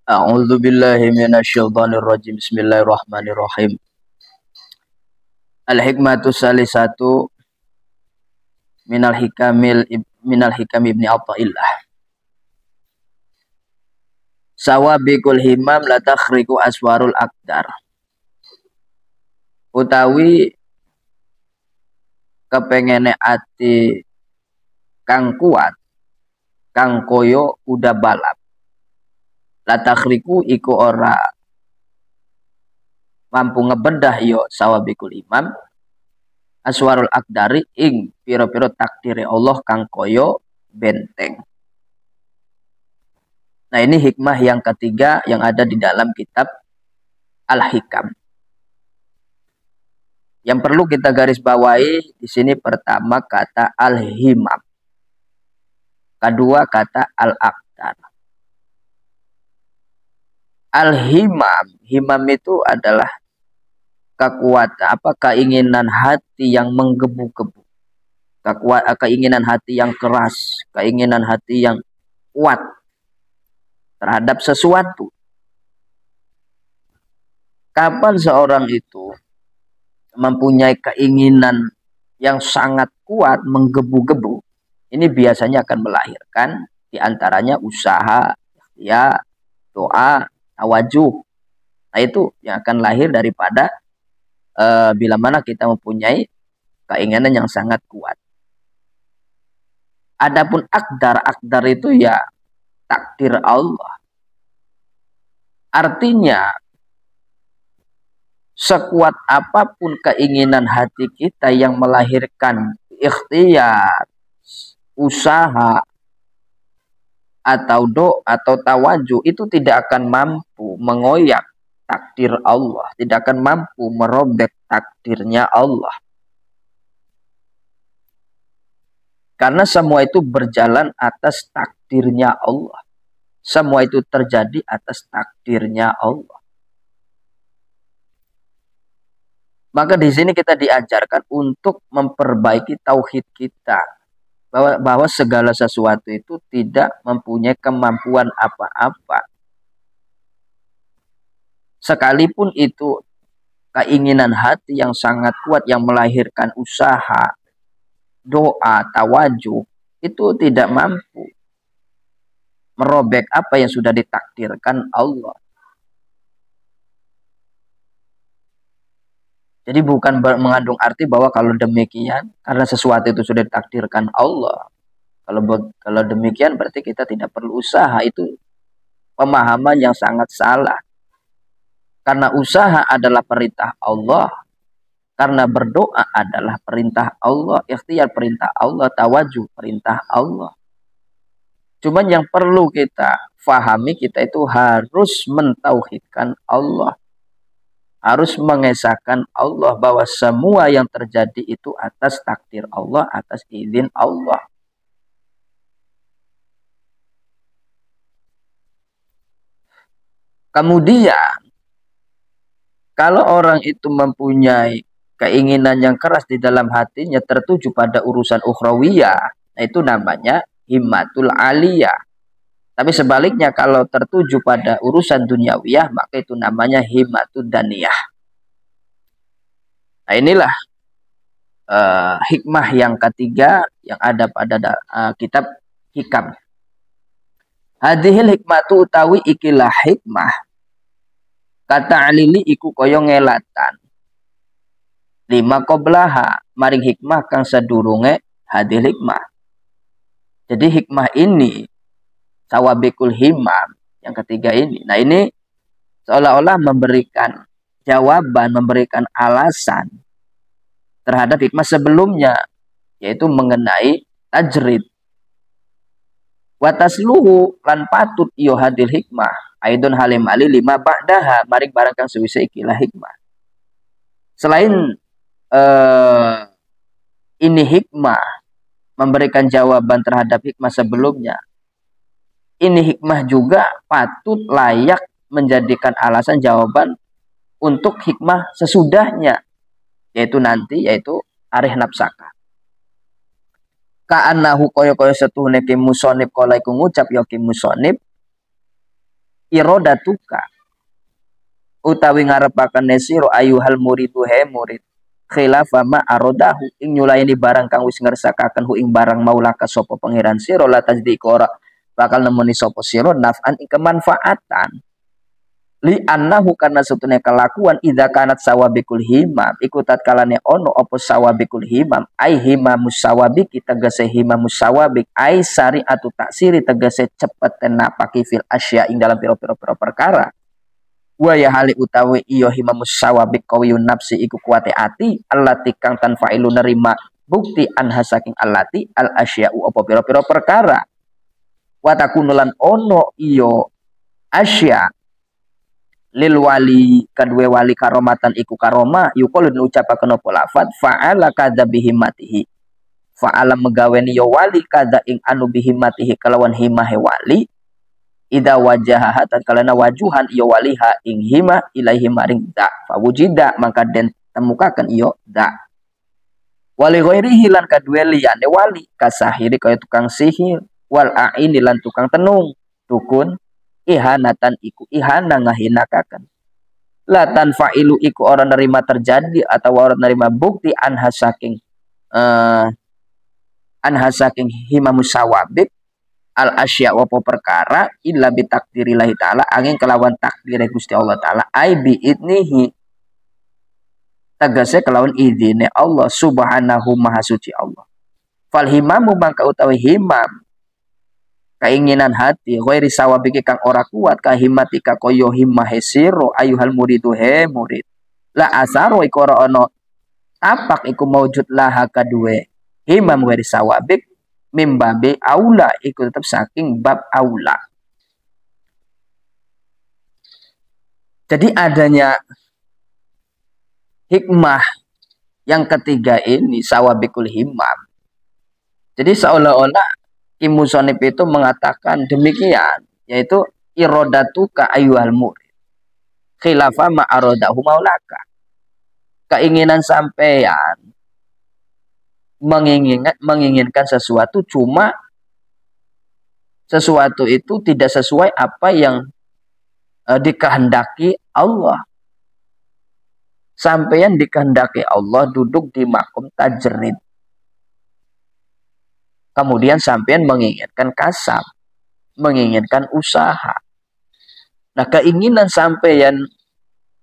A'udzu billahi minasyaitonir rajim. Bismillahirrahmanirrahim. Al-hikmatu salisatu minal hikam ibni Athaillah. Sawabikul himam la takhriqu aswarul aqdar. Utawi kepengene ati kang kuat, kang koyo udah balap. La takhriqu iku ora mampu ngebedah yo sawabikul imam aswarul akdari ing piro-piro takdire Allah kang koyo benteng. Nah, ini hikmah yang ketiga yang ada di dalam kitab Al-Hikam. Yang perlu kita garis bawahi di sini pertama kata al-himam. Kedua kata al-aqdar. Al-himam, himam itu adalah kekuatan keinginan hati yang menggebu-gebu. Keinginan hati yang keras, keinginan hati yang kuat terhadap sesuatu. Kapan seorang itu mempunyai keinginan yang sangat kuat, menggebu-gebu, ini biasanya akan melahirkan diantaranya usaha, ya, doa, tawajuh. Nah, itu yang akan lahir daripada bila mana kita mempunyai keinginan yang sangat kuat. Adapun akdar itu ya takdir Allah. Artinya sekuat apapun keinginan hati kita yang melahirkan ikhtiar, usaha, atau doa atau tawajuh, itu tidak akan mampu mengoyak takdir Allah, tidak akan mampu merobek takdirnya Allah. Karena semua itu berjalan atas takdirnya Allah. Semua itu terjadi atas takdirnya Allah. Maka di sini kita diajarkan untuk memperbaiki tauhid kita. Bahwa segala sesuatu itu tidak mempunyai kemampuan apa-apa. Sekalipun itu keinginan hati yang sangat kuat yang melahirkan usaha, doa, tawajuh, itu tidak mampu merobek apa yang sudah ditakdirkan Allah. Jadi bukan mengandung arti bahwa kalau demikian, karena sesuatu itu sudah ditakdirkan Allah, kalau demikian berarti kita tidak perlu usaha. Itu pemahaman yang sangat salah. Karena usaha adalah perintah Allah, karena berdoa adalah perintah Allah, ikhtiar perintah Allah, tawajuh perintah Allah. Cuman yang perlu kita fahami, kita itu harus mentauhidkan Allah. Harus mengesahkan Allah bahwa semua yang terjadi itu atas takdir Allah, atas izin Allah. Kemudian, kalau orang itu mempunyai keinginan yang keras di dalam hatinya tertuju pada urusan ukhrawiyah, nah itu namanya himmatul aliyah. Tapi sebaliknya kalau tertuju pada urusan duniawiyah, maka itu namanya himmatul daniyah. Nah, inilah hikmah yang ketiga yang ada pada kitab Hikam. Hadhil hikmatu utawi ikilah hikmah. Kata alili iku koyo ngelatan. Lima qoblaha maring hikmah kang sedurunge hadhil hikmah. Jadi hikmah ini sawabikul himam yang ketiga ini. Nah, ini seolah-olah memberikan jawaban, memberikan alasan terhadap hikmah sebelumnya, yaitu mengenai tajrid. Watasluhu lan patut iyo hadil hikmah aidon halim ali lima ba'daha maring barang kang sewise ikilah hikmah. Selain ini hikmah memberikan jawaban terhadap hikmah sebelumnya, ini hikmah juga patut layak menjadikan alasan jawaban untuk hikmah sesudahnya, yaitu arih nafsaka. Ka'annahu koyo-koyo setuhune ki musonib kala iku ngucap ya ki musonib irodatuka utawi ngarepaken sira ayuhal muridu he murid khilafa ma arodahu ing nyulayani barang kang wis ngersakaken hu ing barang maulaka sapa pangeran sira la tasdiq ora bakal nemoni sapa sira naf'an ing kemanfaatan li annahu karena setune kelakuan idza kanat sawabikul himam iku tatkalane ono apa sawabikul himam ai himamus sawabik tegese himamus sawabik ai syariatu taksiri tegese cepet napaki fil asya ing dalam pira-pira perkara wa ya hali utawi iya himamus sawabik kawiyun nafsi iku kuate ati allati kang tanfailu nerima bukti anha saking allati al asya'u apa pira-pira perkara wa takunulan ono iyo asya lil wali kadue wali karomatan iku karoma yuqalu ucapaken apa lafad fa'ala kadza bihimatihi fa'ala megaweni ya wali kadza ing anu bihimatihi kalawan himahe wali ida wajaha tatkala wajuhan ya waliha ing hima ilaihi maring da fawujida maka den temukaken iya da wali ghairihi lan kadue liyane wali kasahiri kaya tukang sihir wal aini lan tukang tenung dukun ihanatan iku ihana ngahinakaken la tanfailu iku orang nerima terjadi atau orang nerima bukti anha saking himamus sawabik al asya wa perkara illa bi takdirillahi taala angin kelawan takdir Gusti Allah taala ai bi idnihi tegese kelawan idine Allah subhanahu maha suci Allah fal himamu mangka utawi himam keinginan hati ghairi sawabiki kang ora kuat kahimatika koyo himmahe sira ayuhal muridu he murid la asaro iku ora ana tapak iku maujud laha kadue himam ghairi sawabik mimbabe aula iku tetep saking bab aula. Jadi adanya hikmah yang ketiga ini sawabikul himam. Jadi seolah-olah Musonib itu mengatakan demikian, yaitu irodatuka ayyuhal murid khilafa ma aradahu maulaka. Keinginan sampeyan menginginkan sesuatu cuma sesuatu itu tidak sesuai apa yang dikehendaki Allah. Sampeyan dikehendaki Allah duduk di makom tajrid. Kemudian sampean menginginkan kasab, menginginkan usaha. Nah, keinginan sampean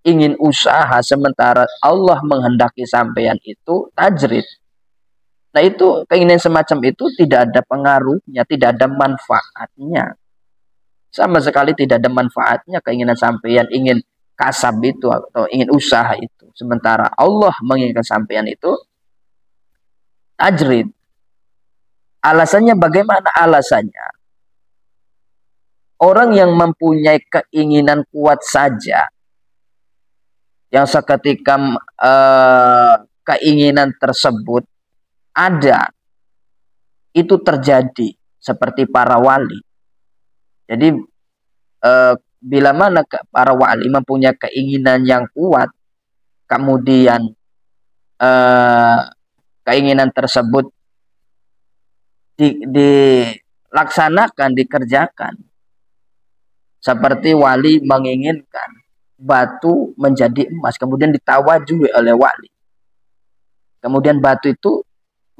ingin usaha sementara Allah menghendaki sampean itu tajrid. Nah, itu keinginan semacam itu tidak ada pengaruhnya, tidak ada manfaatnya. Sama sekali tidak ada manfaatnya keinginan sampean ingin kasab itu atau ingin usaha itu. Sementara Allah menginginkan sampean itu tajrid. Alasannya bagaimana? Alasannya orang yang mempunyai keinginan kuat saja, yang seketika keinginan tersebut ada, itu terjadi seperti para wali. Jadi bila mana para wali mempunyai keinginan yang kuat, kemudian keinginan tersebut dilaksanakan, dikerjakan. Seperti wali menginginkan batu menjadi emas, kemudian ditawajuhi oleh wali. Kemudian batu itu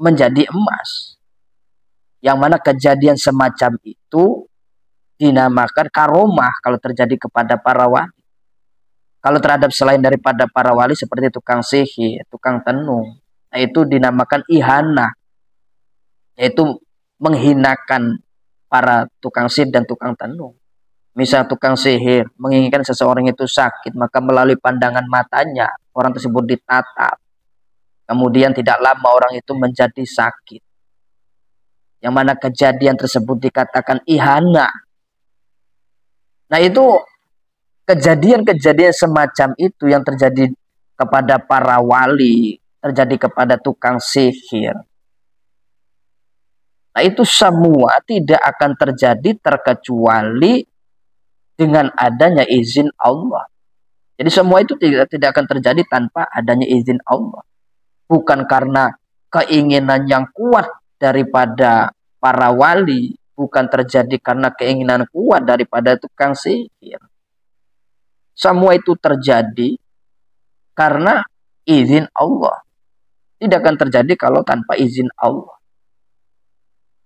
menjadi emas. Yang mana kejadian semacam itu dinamakan karomah kalau terjadi kepada para wali. Kalau terhadap selain daripada para wali seperti tukang sihir, tukang tenung, nah itu dinamakan ihana, yaitu menghinakan para tukang sihir dan tukang tenung. Misal tukang sihir menginginkan seseorang itu sakit, maka melalui pandangan matanya orang tersebut ditatap. Kemudian tidak lama orang itu menjadi sakit. Yang mana kejadian tersebut dikatakan ihana. Nah, itu kejadian-kejadian semacam itu yang terjadi kepada para wali, terjadi kepada tukang sihir. Nah, itu semua tidak akan terjadi terkecuali dengan adanya izin Allah. Jadi semua itu tidak akan terjadi tanpa adanya izin Allah. Bukan karena keinginan yang kuat daripada para wali, bukan terjadi karena keinginan kuat daripada tukang sihir. Semua itu terjadi karena izin Allah. Tidak akan terjadi kalau tanpa izin Allah.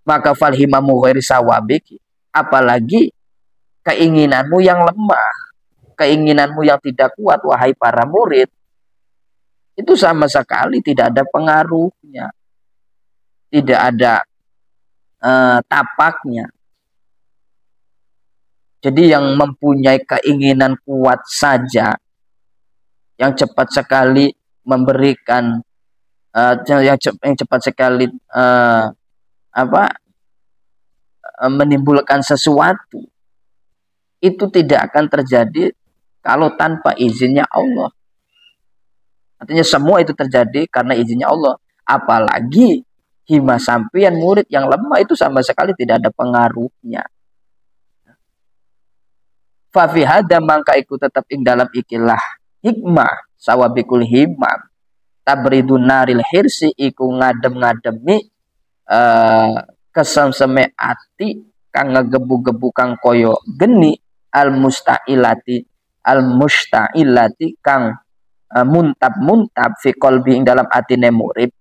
Maka falhimamu ghairi sawabiki, apalagi keinginanmu yang lemah, keinginanmu yang tidak kuat, wahai para murid, itu sama sekali tidak ada pengaruhnya, tidak ada tapaknya. Jadi yang mempunyai keinginan kuat saja, yang cepat sekali memberikan, yang cepat sekali menimbulkan sesuatu, itu tidak akan terjadi kalau tanpa izinnya Allah. Artinya semua itu terjadi karena izinnya Allah. Apalagi hima sampian murid yang lemah itu sama sekali tidak ada pengaruhnya. Fafi hada mangka iku tetap ing dalam ikilah hikmah sawabikul himam tabridun naril hirsi iku ngadem-ngademi kesemseme ati kang ngegebu-gebu kang koyo geni al mustailati kang muntab fi qalbi ing dalam atine murid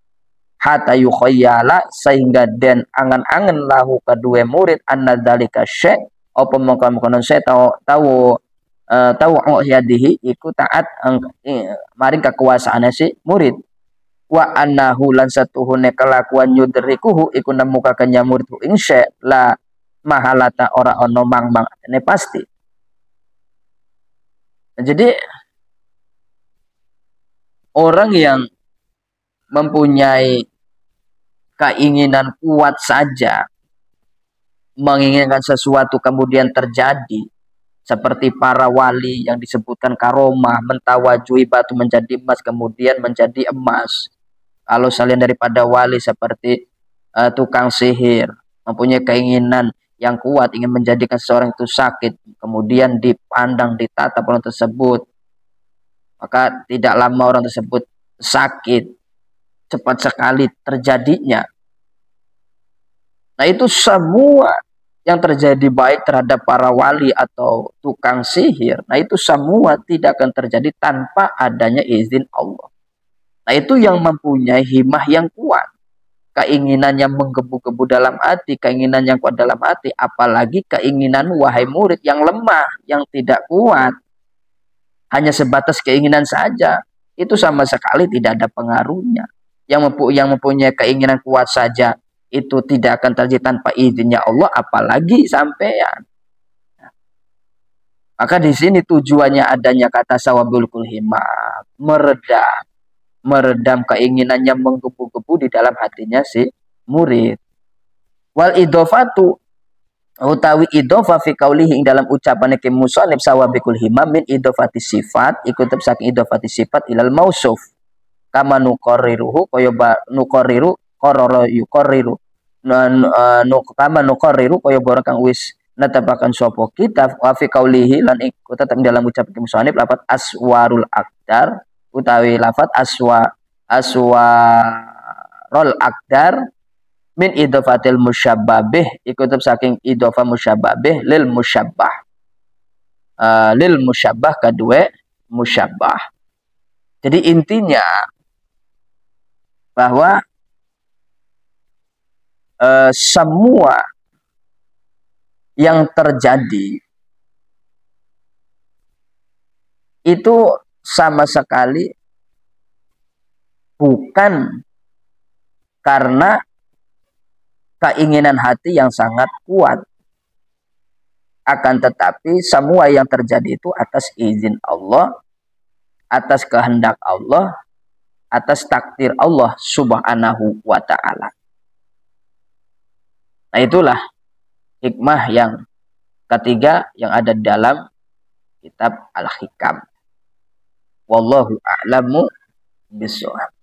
hatta yukhayyala sehingga den angan-angan lahu kedua murid anna dzalika syai' apa mongkon saya tahu yadihi iku taat maring kekuasaane si murid wa annahu lan satuhune kelakuan yudrikuhu iku nemu kakenya murid insya la mahalata ora ono mang-mang ini pasti. Jadi orang yang mempunyai keinginan kuat saja, menginginkan sesuatu kemudian terjadi, seperti para wali yang disebutkan karomah, mentawajui batu menjadi emas kemudian menjadi emas. Kalau selain daripada wali seperti tukang sihir, mempunyai keinginan yang kuat ingin menjadikan seseorang itu sakit, kemudian dipandang, ditatap orang tersebut, maka tidak lama orang tersebut sakit, cepat sekali terjadinya. Nah itu semua yang terjadi baik terhadap para wali atau tukang sihir, nah itu semua tidak akan terjadi tanpa adanya izin Allah. Nah itu yang mempunyai himah yang kuat, keinginan yang menggebu-gebu dalam hati, keinginan yang kuat dalam hati, apalagi keinginan wahai murid yang lemah, yang tidak kuat, hanya sebatas keinginan saja, itu sama sekali tidak ada pengaruhnya. Yang mempunyai keinginan kuat saja itu tidak akan terjadi tanpa izinnya Allah, apalagi sampean. Maka di sini tujuannya adanya kata sawabul kulhimah, meredam keinginan yang menggebu-gebu di dalam hatinya si murid. Wal idhofatu utawi idhofa fi qaulihi ing dalam ucapan ke musannif sawabikul himam min idhofati sifat ikut saking idhofati sifat ilal mausuf kama nuqarriruhu kaya nuqarriru qarara yuqarriru kama nuqarriru kaya barang kang wis netapaken sapa kitab wa fi qaulihi lan ikut tetep dalam ucapan ke musannif lafat aswarul aqdar utawi lafat aswarul aqdar min idhofatil musyabbabih ikut saking idhofa musyabbabih lil musyabbah kedua musyabbah. Jadi intinya bahwa semua yang terjadi itu sama sekali bukan karena keinginan hati yang sangat kuat, akan tetapi semua yang terjadi itu atas izin Allah, atas kehendak Allah, atas takdir Allah subhanahu wa ta'ala. Nah itulah hikmah yang ketiga yang ada dalam kitab Al-Hikam. Wallahu a'lamu bishawab.